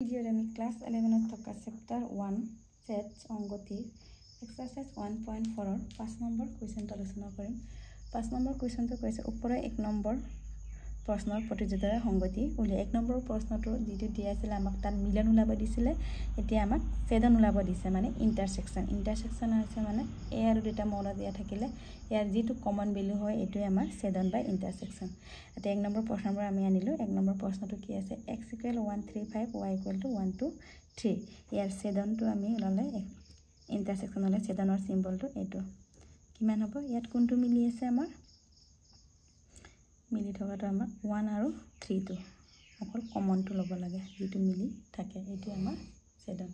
ভিডিওত আমি ক্লাস 11 থকা chapter 1 sets অংগতি exercise 1.4 ৰ 5 নম্বৰ কুৱেশ্যনটো আলোচনা কৰিম 5 নম্বৰ কুৱেশ্যনটো কৈছে ওপৰৰ 1 নম্বৰ প্ৰশ্নৰ প্ৰতিযোগিতাৰ সংগতি উলিয়াই 1 নম্বৰ প্ৰশ্নটো যেটো দিয়া আছিল আমাক তাত মিলন ওলাব দিছিলে এতিয়া আমাক ছেদন ওলাব দিছে মানে ইন্টাৰসেকশন আছে মানে এ আৰু দুটা মৌল দিয়া থাকিলে ইয়াৰ যেটো কমন ভ্যালু হয় এটোই আমাৰ ছেদন বা ইন্টাৰসেকশন এটা 1 নম্বৰ প্ৰশ্নৰ আমি আনিলো 1 নম্বৰ প্ৰশ্নটো কি আছে x = 135 y = 123 ইয়াৰ ছেদনটো আমি ললে ইন্টাৰসেকশন হলে ছেদনৰ সিম্বলটো এটো কিমান হ'ব ইয়াত কোনটো মিলি আছে আমাৰ মিলি থকাটো আমাৰ 1 আৰু 3 টো অকল কমনটো ল'ব লাগে যেটো মিলি থাকে এটো আমাৰ ছেদন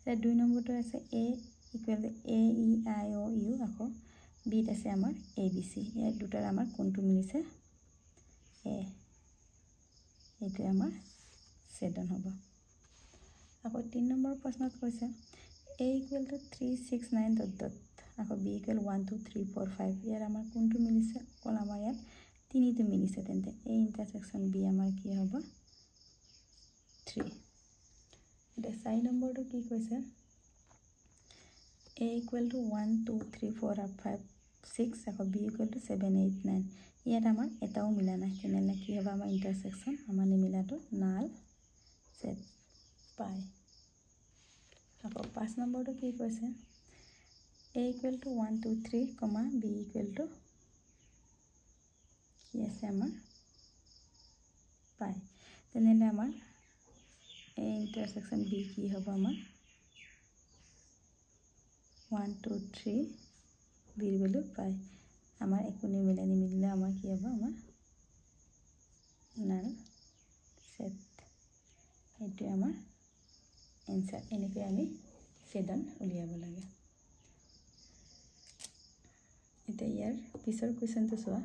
এটা 2 নম্বৰটো আছে a = a e i o u আকৌ b আছে আমাৰ a b c এই দুটাৰ আমাৰ কোনটো মিলিছে a এটো আমাৰ ছেদন হ'ব আকৌ 3 নম্বৰ প্ৰশ্নত কৈছে a = 369 ... আকৌ b = 1 2 3 4 5 ইয়াৰ আমাৰ কোনটো মিলিছে অকল আমাৰ ইয়াত তিনিটো মিলিছে তেন্তে a ইন্টাৰসেকশন b আমাৰ কি হ'ব 3 এটা 4 নম্বৰটো কি কৈছে a = 1 2 3 4 5 6 আকৌ b = 7 8 9 ইয়াত আমাৰ এটাও মিলা নাই তেনে কি হ'ব আমাৰ ইন্টাৰসেকশন আমাৰ নিমিলাটো নাল সেট পাই আকৌ 5 নম্বৰটো কি কৈছে a = 1 2 3, b = কি আছে আমাৰ পাই তেনে আমাৰ a ইন্টাৰসেকশন b কি হ'ব আমাৰ 1 2 3 b ভ্যালু পাই আমাৰ একো নিমিলে আমাৰ কি হ'ব আমাৰ নাল সেট এটো আমাৰ এনসাৰ এনেকৈ আমি ছেদন উলিয়াব লাগে এটা ইয়াৰ পিছৰ কুৱেশ্যনটো চোৱা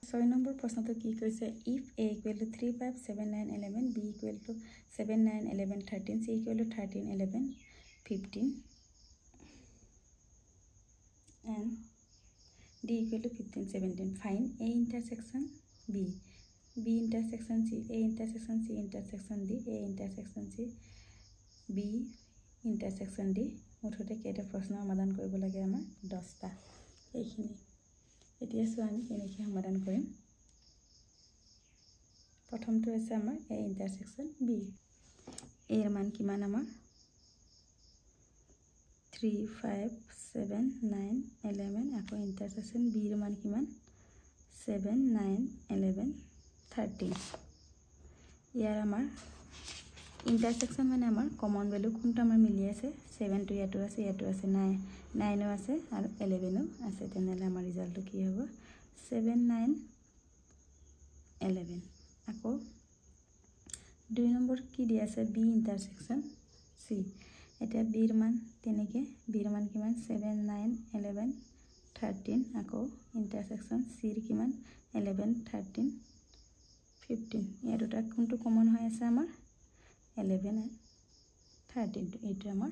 6 নম্বৰ প্ৰশ্নটো কি কৈছে if a = 3 5 7 9 11 b = 7 9 11 13 c = 13 11 15 and d = 15 17 find a intersection b intersection c a intersection c intersection d a intersection c b intersection d মুঠতে কেইটা প্ৰশ্ন সমাধান কৰিব লাগে আমাৰ 10টা এইখিনি এতিয়া সো আমি কেনেকৈ সমাধান কৰিম প্ৰথমটো আছে আমাৰ a intersection b এৰ মান কিমান আমাৰ 3 5 7 9 11 আকৌ intersection b এৰ মান কিমান 7 9 11 13 ইয়াৰ আমাৰ ইন্টাৰসেকশন মানে আমাৰ কমন ভ্যালু কোনটো আমাৰ মিলি আছে 7 টো ইয়াটো আছে 9 ও আছে আৰু 11 ও আছে তেনলে আমাৰ ৰিজাল্টটো কি হ'ব 7 9 11 আকৌ 2 নম্বৰ কি দিয়া আছে b ইন্টারসেকশন c এটা b এর মান তেনেকে b এর মান কিমান 7 9 11 13 আকৌ ইন্টারসেকশন c এর কিমান 11 13 15 ইয়াৰ দুটা কোনটো কমন হৈ আছে আমাৰ 11 and 13 এইটো আমাৰ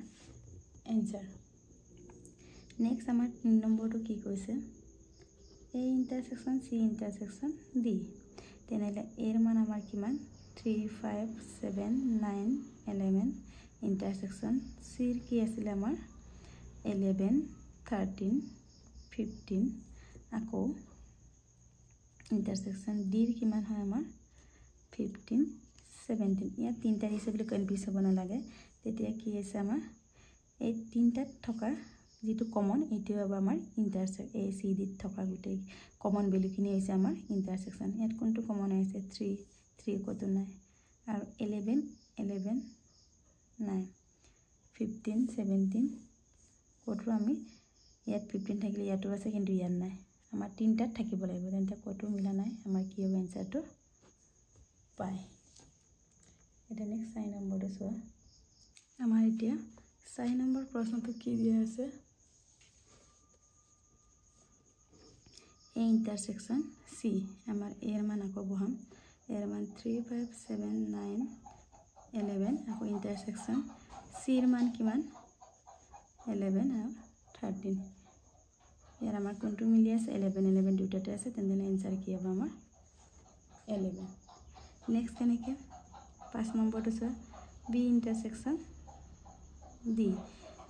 এনসাৰ নেক্সট আমাৰ 3 নম্বৰটো কি কৈছে a intersection c intersection d তেনলে এৰ মান আমাৰ কিমান 3 5 7 9 11 intersection c এৰ কি আছিল আমাৰ 11 13 15 আকৌ intersection d এৰ কিমান হয় আমাৰ 15 17 ইয়াত তিনটা দিছে বুলি কনফিউজ হ'ব না লাগে তেতিয়া কি আছে আমাৰ এই তিনটাত থকা যেটো কমন এটো হ'ব আমাৰ ইন্টাৰসেক্ট a c d থকা গুটেই কমন ভ্যালু কিনি আছে আমাৰ ইন্টাৰসেকশন ইয়াত কোনটো কমন আছে 3 কত নাই আৰু 11 11 নাই 15 17 কত আমি ইয়াত 15 থাকিলে ইয়াতো আছে কিন্তু ইয়াত নাই আমাৰ তিনটাত থাকিব লাগিব তেন্তে কত মিলা নাই আমাৰ কি হ'ব এনসাৰটো পাই এটা নেক্সট 4 নম্বৰটো চোৱা আমাৰ এতিয়া 4 নম্বৰ প্ৰশ্নটো কি দিয়া আছে a intersection c আমাৰ এৰ মান আকৌ বহাম এৰ মান 3 5 7 9 11 আকৌ intersection c এৰ মান কিমান 11 আৰু 13 ইয়াৰ আমাৰ কোনটো মিলি আছে 11 11 দুটাতে আছে তেনে এনসাৰ কি হ'ব আমাৰ 11 নেক্সট কেনেকে 5 নম্বৰটো চোৱা বি ইণ্টাৰছেকশ্যন ডি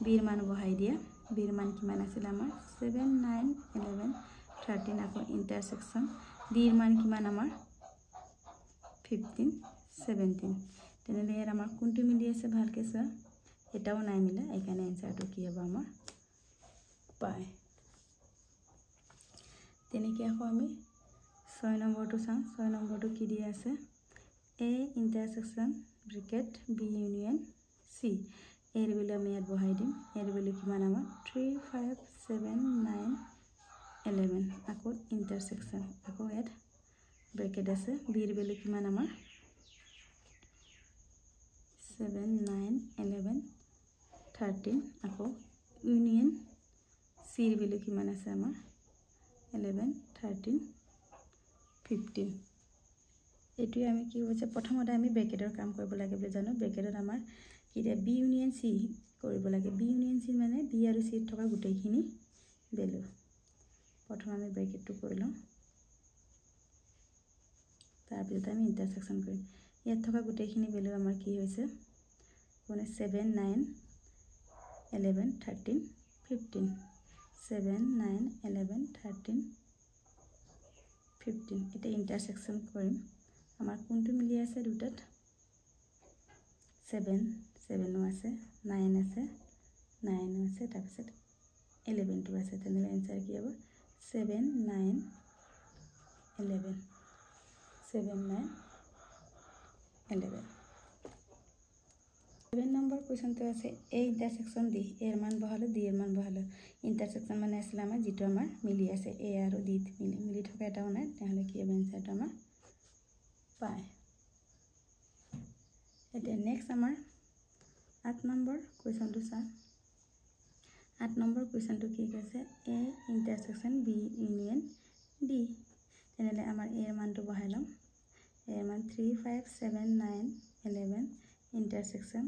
বিৰ মান বহাই দিয়া বিৰ মান কিমান আছিল আমাৰ 7 9 11 13 আকৌ ইণ্টাৰছেকশ্যন ডিৰ মান কিমান আমাৰ 15 17 তেনেহ'লে ইয়াৰ আমাৰ কোনটো মিলি আছে ভালকৈ চোৱা এটাও নাই মিলা এইকাৰণে এনসাৰটো কি হ'ব আমাৰ পাই তেনেকৈ আকৌ আমি 6 নম্বৰটো চাওঁ 6 নম্বৰটো কি দিয়া আছে A intersection bracket B union C এৰ ভ্যালু আমি ইয়াত বহাই দিম এৰ ভ্যালু কিমান আমাৰ 3 5 7 9 11 আকৌ ইন্টাৰসেকশন আকৌ ইয়াত ব্ৰ্যাকেট আছে B এৰ ভ্যালু কিমান আমাৰ 7 9 11 13 আকৌ ইউনিয়ন C এৰ ভ্যালু কিমান আছে আমাৰ 11 13 15 এটুই আমি কি হৈছে প্ৰথমতে আমি ব্ৰ্যাকেটৰ কাম কৰিব লাগে বুলি জানো ব্ৰ্যাকেটত আমাৰ কিটা বি ইউনিয়ন সি কৰিব লাগে বি ইউনিয়ন সি মানে বি আৰু সি থকা গুটেইখিনি ভ্যালু প্ৰথম আমি ব্ৰ্যাকেটটো কৰি লওঁ তাৰ পিছত আমি ইন্টাৰসেকশন কৰিম ইয়াত থকা গুটেইখিনি ভ্যালু আমাৰ কি হৈছে কোনে 7 9 11 13 15 7 9 11 13 15 এটা ইন্টারসেকশন কৰিম আমাৰ কোনটো মিলি আছে দুটাত 7 7 আছে 9 আছে 9 আছে তাৰপিছত 11 টো আছে তেনেহ'লে आंसर কি হ'ব 7 9 11 7 9 11 7 নম্বৰ কোৱেশ্চনটো আছে A ইন্টাৰসেকশন D এৰ মান বহালো D এৰ মান বহালো ইন্টাৰসেকশন মানে আসলে আমাৰ যেটো আমাৰ মিলি আছে A আৰু D মিলি থকা এটাও নাই তাহলে কি হবে आंसरটো আমাৰ পাই এটা নেক্সট আমাৰ 8 নম্বৰ কোৱেশ্চনটো চা 8 নম্বৰ কোৱেশ্চনটো কি কৈছে A ইন্টাৰসেকশন B ইউনিয়ন D তেনেহলে আমাৰ A এর মানটো বহাই লম A এর মান 3 5 7 9 11 ইন্টারসেকশন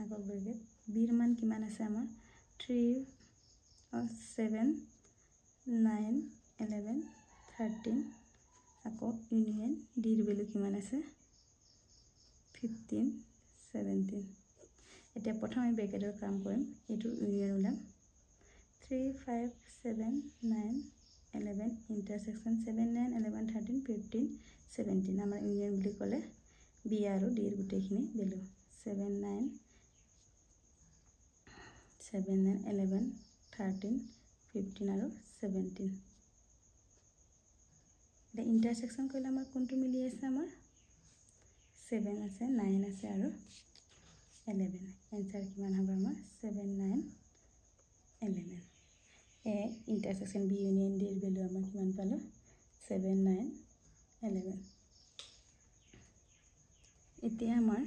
আকৌ ব্র্যাকেট B এর মান কিমান আছে আমাৰ 3 7 9 11 13 আকৌ ইউনিয়ন D এৰ ভ্যালু কিমান আছে 15 17 এটা প্ৰথম আমি ব্ৰ্যাকেটৰ কাম কৰিম এটো ইউনিয়ন উলাম 3 5 7 9 11 ইন্টাৰসেকশন 7 9 11 13 15 17 আমাৰ ইউনিয়ন বুলি ক'লে B আৰু D এৰ গুটেইখিনি ভ্যালু 7 9 11 13 15 আৰু 17 এটা ইন্টাৰসেকশন কৰিলে আমাৰ কোনটো মিলি আছে আমাৰ 7 আছে 9 আছে আৰু 11 आंसर কিমান হ'ব আমাৰ 7 9 11 A ইন্টাৰসেকশন B ইউনিয়ন D এৰ ভ্যালু আমাৰ কিমান পালো 7 9 11 এতিয়া আমাৰ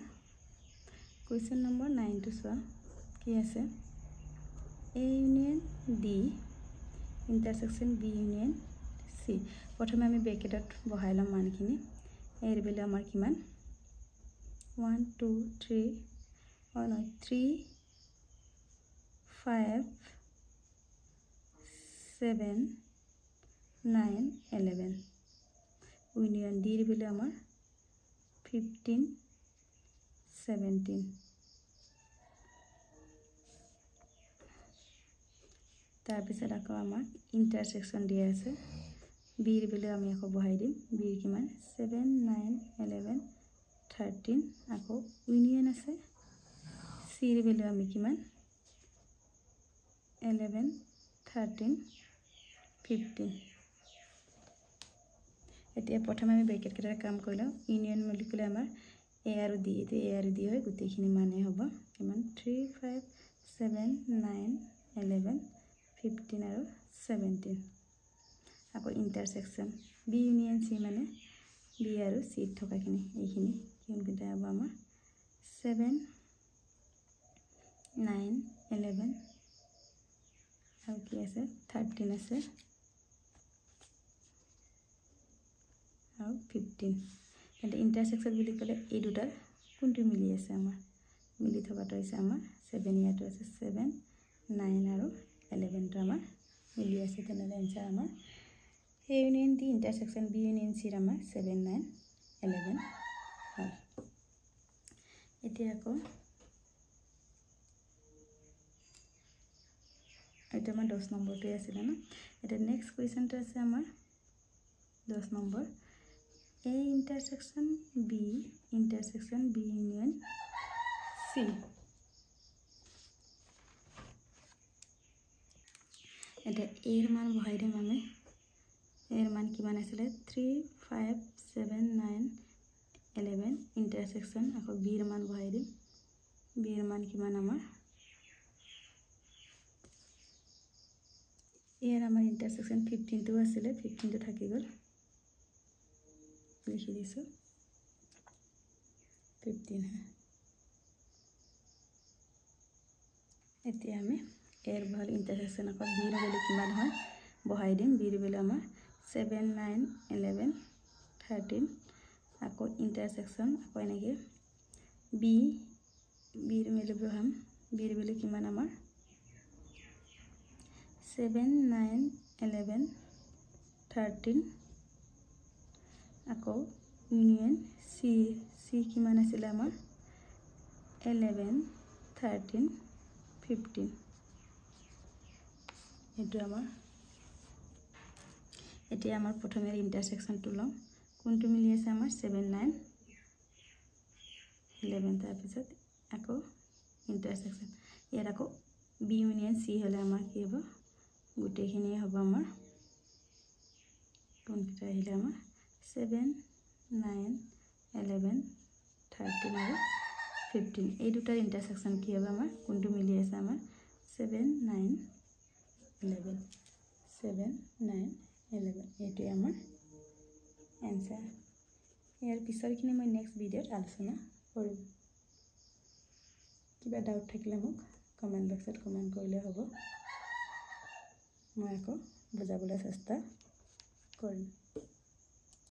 কোৱেশ্চন নম্বৰ 9 টো চোৱা কি আছে A union D ইন্টাৰসেকশন B union C প্ৰথমে আমি ব্ৰ্যাকেটত বহাই লম মানখিনি এৰ ভ্যালু আমাৰ কিমান 1 2 3 3 5 7 9 11 ইউনিয়ন D এর ভ্যালু আমাৰ 15 17 তাৰপিছত আকৌ আমাক ইন্টারসেকশন দিয়া আছে B এর ভ্যালু আমি আকৌ বহাই দিম B এর কিমান 7 9 11 13 আকৌ ইউনিয়ন আছে C এর ভ্যালু আমি কিমান 11 13 15 এতিয়া প্ৰথমে আমি ব্ৰ্যাকেট কেটাৰ কাম কৰিলো ইউনিয়ন বুলি ক'লে আমাৰ A আৰু D এটো A আৰু D হয় গুটেইখিনি মানে হ'ব কিমান 3 5 7 9 11 15 আৰু 17 আকৌ ইন্টাৰসেকশন B ইউনিয়ন C মানে B আৰু C থকাখিনি এইখিনি কিনকিটা হ'ব আমাৰ 7 9 11 আৰু কি আছে 13 আছে আৰু 15 কিন্তু ইন্টাৰসেকশন বুলি ক'লে এই দুটাৰ কোনটো মিলি আছে আমাৰ মিলি থকাটো আছে আমাৰ 7 ইয়াটো আছে 7 9 আৰু 11 টো আমাৰ মিলি আছে তেনেহ'লে आंसर আমাৰ A union D ইন্টাৰসেকশন B union C আমাৰ 7 9 11 হয় এতিয়া আকৌ এটা আমাৰ 10 নম্বৰটোৱে আছিল না এটা নেক্সট কোৱেশ্চনটো আছে আমাৰ 10 number A intersection B union C এটা A এর মান বহাই দিম আমি এর মান কিমান আছিল 3 5 7 9 11 ইন্টারসেকশন আকৌ B এর মান বহাই দিম B এর মান কিমান আমাৰ এৰ আমাৰ ইন্টারসেকশন 15 টো আছিল 15 টো থাকি গল লিখি দিছো 15 है এতিয়া আমি এর ভাল ইন্টারসেকশন আকৌ B এর ভ্যালু কিমান হয় বহাই দিম B এর ভ্যালু আমাৰ 7 9 11 13 আকৌ ইন্টাৰসেকশন আকৌ এনেকে B এৰ ভ্যালু বহাম B এৰ ভ্যালু কিমান আমাৰ 7 9 11 13 আকৌ ইউনিয়ন C কিমান আছিল আমাৰ 11 13 15 এটো আমাৰ এতিয়া আমাৰ প্ৰথমে ইন্টাৰসেকশনটো লম কোনটো মিলি আছে আমাৰ 7 9 11 তাৰ পিছত আকৌ ইন্টাৰসেকশন ইয়াত আকৌ B ইউনিয়ন C হলে আমাৰ কি হ'ব গুটেখিনি হ'ব আমাৰ কোনটা আহিলে আমাৰ 7 9 11 13 আৰু 15 এই দুটাৰ ইন্টাৰসেকশন কি হ'ব আমাৰ কোনটো মিলি আছে আমাৰ 7 9 11 7 9 11 এটো আমাৰ आंसर यार पिछरखिनि मैं नेक्स्ट भिडियोत आलोचना करिम किबा डाउट থাকিলে মোক কমেন্ট বক্সত কমেন্ট কৰিলে হ'ব মই আকৌ বুজাবলৈ চেষ্টা কৰিম